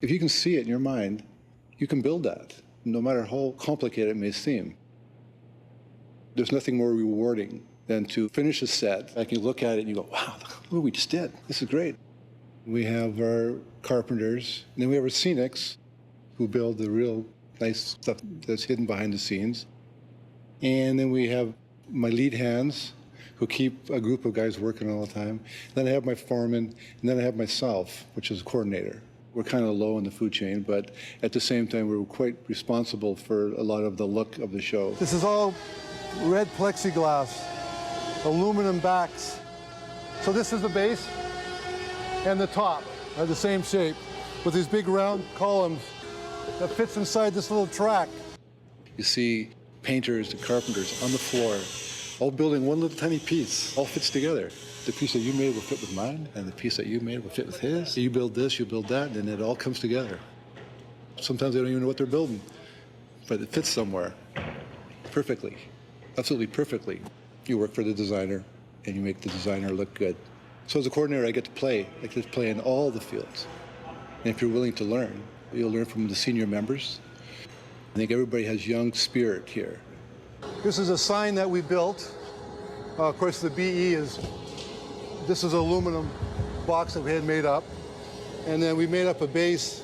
If you can see it in your mind, you can build that, no matter how complicated it may seem. There's nothing more rewarding than to finish a set. Like you look at it and you go, wow, look what we just did. This is great. We have our carpenters, and then we have our scenics who build the real nice stuff that's hidden behind the scenes. And then we have my lead hands who keep a group of guys working all the time. Then I have my foreman, and then I have myself, which is a coordinator. We're kind of low in the food chain, but at the same time, we're quite responsible for a lot of the look of the show. This is all red plexiglass, aluminum backs. So this is the base, and the top are the same shape with these big round columns that fits inside this little track. You see painters and carpenters on the floor, all building one little tiny piece, all fits together. The piece that you made will fit with mine, and the piece that you made will fit with his. You build this, you build that, and it all comes together. Sometimes they don't even know what they're building, but it fits somewhere perfectly, absolutely perfectly. You work for the designer, and you make the designer look good. So as a coordinator, I get to play. I get to play in all the fields. And if you're willing to learn, you'll learn from the senior members. I think everybody has young spirit here. This is a sign that we built. Of course, the BE is, this is an aluminum box that we had made up. And then we made up a base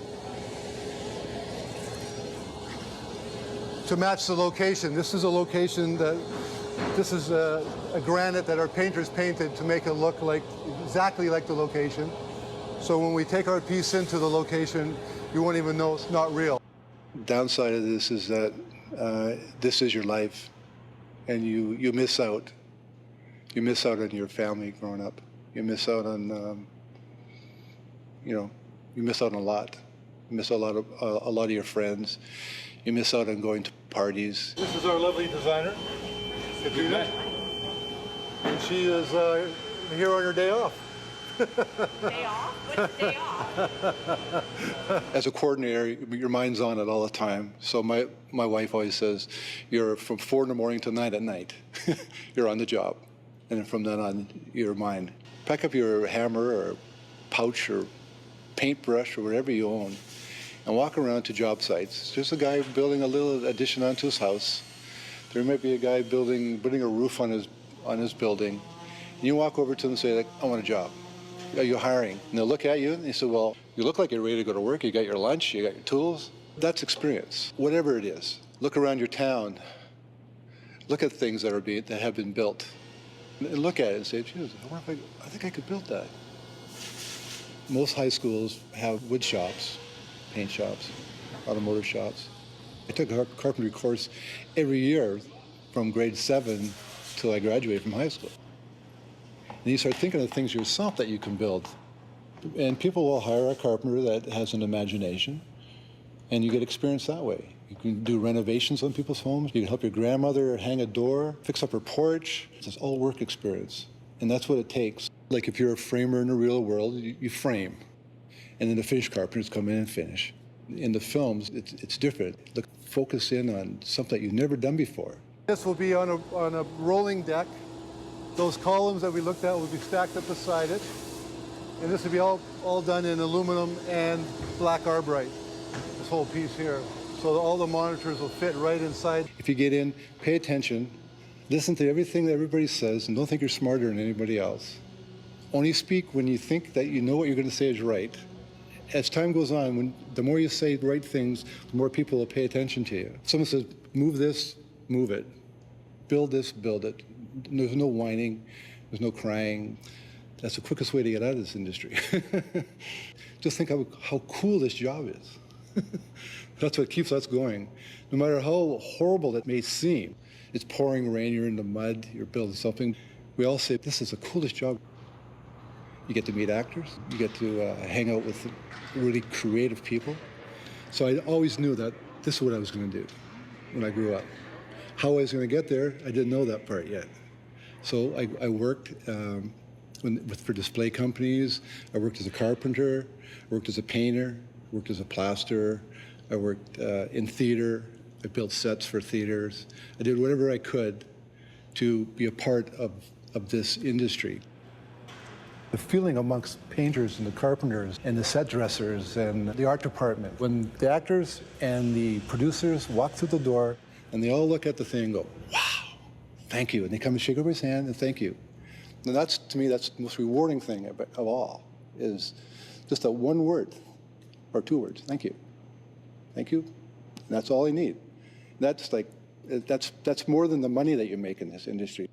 to match the location. This is a location that, this is a granite that our painters painted to make it look like, exactly like the location. So when we take our piece into the location, you won't even know it's not real. Downside of this is that this is your life, and you miss out. You miss out on your family growing up. You miss out on, you miss out on a lot. You miss out on a lot of your friends. You miss out on going to parties. This is our lovely designer, Katrina, and she is here on her day off. Day off? What's day off? As a coordinator, your mind's on it all the time. So my wife always says, you're from 4 in the morning to 9 at night. You're on the job. And then from then on, you're mine. Pack up your hammer or pouch or paintbrush or whatever you own and walk around to job sites. There's a guy building a little addition onto his house. There might be a guy putting a roof on his building. And you walk over to them and say, like, I want a job. Are you hiring? And they'll look at you and they say, well, you look like you're ready to go to work. You got your lunch, you got your tools. That's experience, whatever it is. Look around your town. Look at things that have been built. And look at it and say, geez, I think I could build that. Most high schools have wood shops, paint shops, automotive shops. I took a carpentry course every year from grade 7 till I graduated from high school. And you start thinking of things yourself that you can build. And people will hire a carpenter that has an imagination, and you get experience that way. You can do renovations on people's homes. You can help your grandmother hang a door, fix up her porch. It's all work experience, and that's what it takes. Like if you're a framer in the real world, you frame, and then the finished carpenters come in and finish. In the films, it's different. Look, focus in on something that you've never done before. This will be on a rolling deck. Those columns that we looked at will be stacked up beside it. And this will be all done in aluminum and black arborite, this whole piece here. So all the monitors will fit right inside. If you get in, pay attention, listen to everything that everybody says, and don't think you're smarter than anybody else. Only speak when you think that you know what you're going to say is right. As time goes on, the more you say the right things, the more people will pay attention to you. If someone says, move this, move it. Build this, build it. There's no whining, there's no crying. That's the quickest way to get out of this industry. Just think how cool this job is. That's what keeps us going. No matter how horrible that may seem, it's pouring rain, you're in the mud, you're building something. We all say, this is the coolest job. You get to meet actors, you get to hang out with really creative people. So I always knew that this is what I was going to do when I grew up. How I was going to get there, I didn't know that part yet. So I worked for display companies. I worked as a carpenter, worked as a painter, worked as a plasterer. I worked in theater. I built sets for theaters. I did whatever I could to be a part of this industry. The feeling amongst painters and the carpenters and the set dressers and the art department, when the actors and the producers walk through the door And they all look at the thing and go, wow, thank you. And they come and shake over his hand and thank you. And that's, to me, that's the most rewarding thing of all, is just that one word or two words, thank you. Thank you. And that's all they need. That's like, that's more than the money that you make in this industry.